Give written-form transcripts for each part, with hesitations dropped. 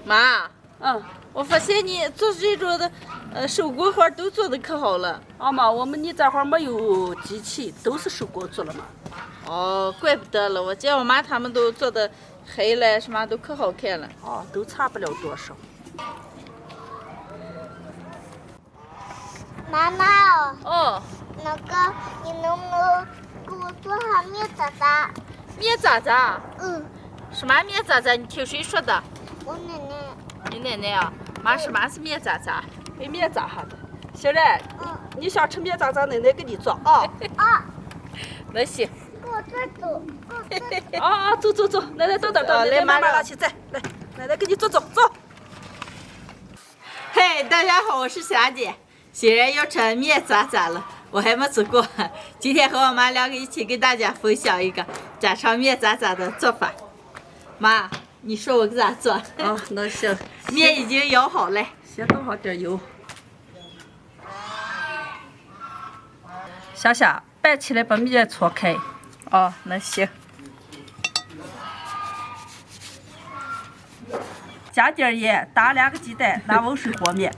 妈，我发现你做这种的手工活都做的可好了。妈，你这会儿没有机器，都是手工做了嘛。哦，怪不得了，我见我妈他们都做的黑了，什么都可好看了。都差不了多少。妈妈那个你能不能给我做下面渣渣？面渣渣？什么面渣渣？你听谁说的？我奶奶。你奶奶啊？妈，什么是面渣渣？面渣哈的。小然，你想吃面渣渣，奶奶给你做啊。那行。给我走。走，奶奶等，来，妈妈拿去来，奶奶给你做。嘿，大家好，我是霞姐。现在要吃面渣渣了，我还没做过，今天和我妈两个一起给大家分享一个家常面渣渣的做法。妈，你说我给咋做？那行。面已经舀好了，先倒上点油。霞，拌起来把面搓开。那行。加点盐，打2个鸡蛋，拿温水和面。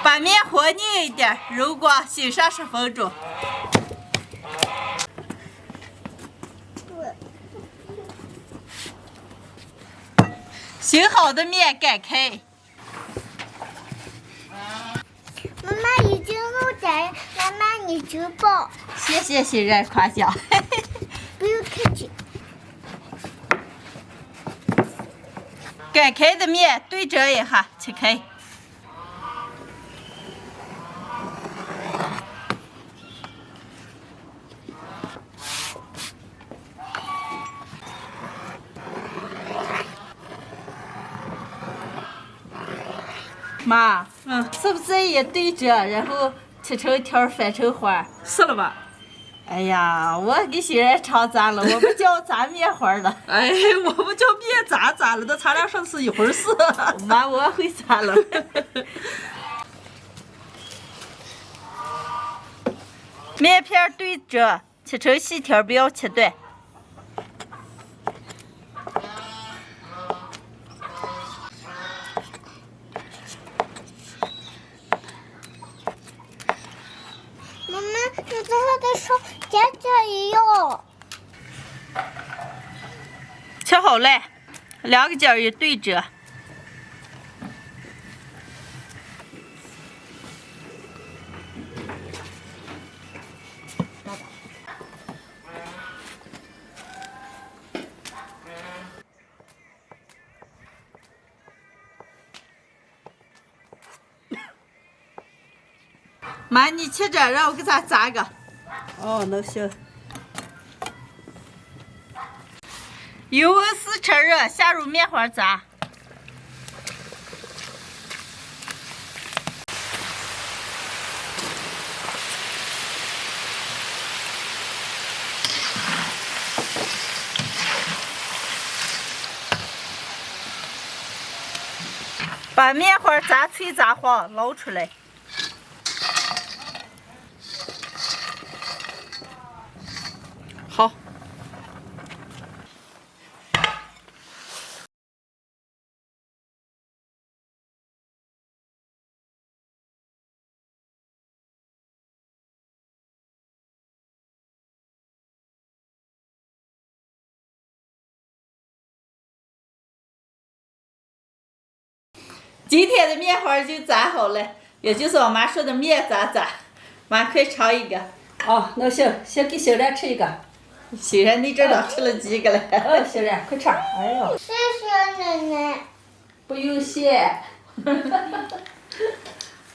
把面和凝一点，揉光，醒上10分钟。醒好的面擀开。妈妈已经弄完，妈妈你吃饱。谢谢欣然夸奖。不用客气。擀开的面对折一下，切开。妈，是不是也对折，然后切成条翻成花？是了吧？哎呀，我给欣然尝砸了，我们叫炸面花了。我们叫面渣了，那咱俩说的是一回事。妈，我会炸了。面片对折，切成细条，不要切断。妈妈，你最后的手夹也有。切好了，2个角也对折。妈，你切着，让我给咱炸个。那行。油温4趁热，下入面花炸。把面花炸脆炸黄，捞出来。好。今天的面花就炸好了，也就是我妈说的面渣渣。妈，快尝一个。那行，先给欣然吃一个。欣然，你这都吃了几个了？欣然，快吃。谢谢奶奶。不用谢。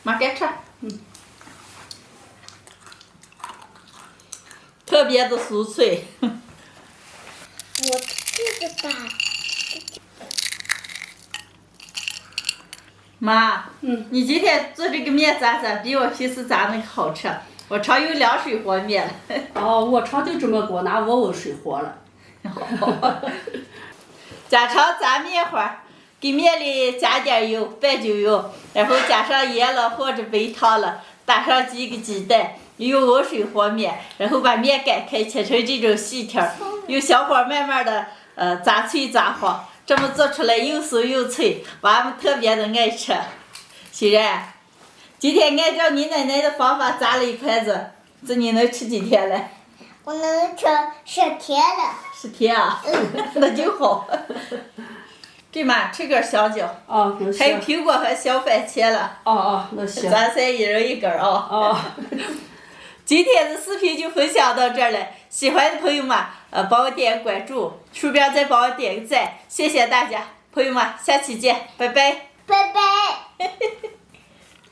妈，该吃。特别的酥脆。我这个吧。妈，你今天做这个面渣渣比我平时炸那个好吃。我常用凉水和面了。我常就这么给我拿温水和了。家常炸面花，给面里加点油，半酒油，然后加上盐了或者白糖了，打上几个鸡蛋，用温水和面，然后把面擀开，切成这种细条，用小火慢慢的炸脆炸黄，这么做出来又酥又脆，娃们特别的爱吃。欣然，今天按照你奶奶的方法炸了一筷子，这你能吃几天嘞？我能吃10天了。10天啊，那就好。对嘛，吃根香蕉，哦，能还有行。苹果和小番茄了。哦，那行。咱仨一人一根儿啊。哦。今天的视频就分享到这儿了，喜欢的朋友们，帮我点关注，顺便再帮我点个赞，谢谢大家，朋友们，下期见，拜拜。拜拜。